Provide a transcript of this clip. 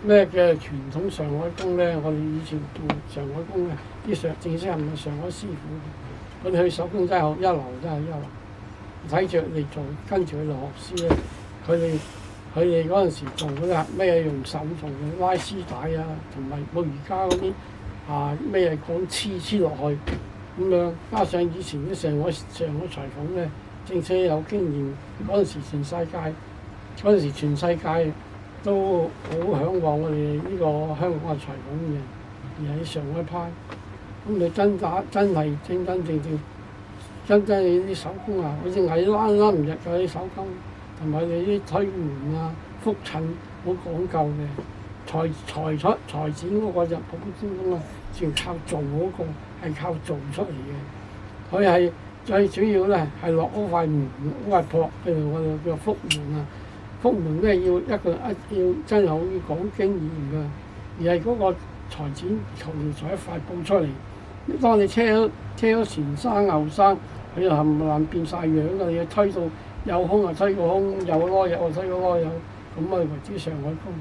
咩嘅傳統上海工咧？我哋以前做上海工嘅啲正式係唔係上海師傅？我哋去手工真係一流，真係一流。睇住你做，跟住佢哋學師咧，佢哋嗰陣時做嗰啲咩用手做嘅拉絲帶啊，同埋冇而家嗰啲咩講黐落去咁樣，加上以前啲上海裁縫咧，正式有經驗，嗰陣時全世界都好嚮往我哋呢個香港嘅裁縫嘅，而喺上海派。咁你真係正你啲手工啊，好似係啱唔入嗰啲手工，同埋你啲推門啊、覆襯好講究嘅。裁剪嗰個就普通啊，全靠做嗰個係靠做出嚟嘅。佢係最主要咧係落嗰塊門嗰塊撲，譬如我哋叫覆門啊。覆門咧要真係好講經驗㗎，而係嗰個裁剪求其裁一塊布出嚟。當你車咗前生後生，佢就冚唪唥變晒樣㗎。你要推到有空就推個空，有籮柚就推個籮柚，咁咪為之上海工。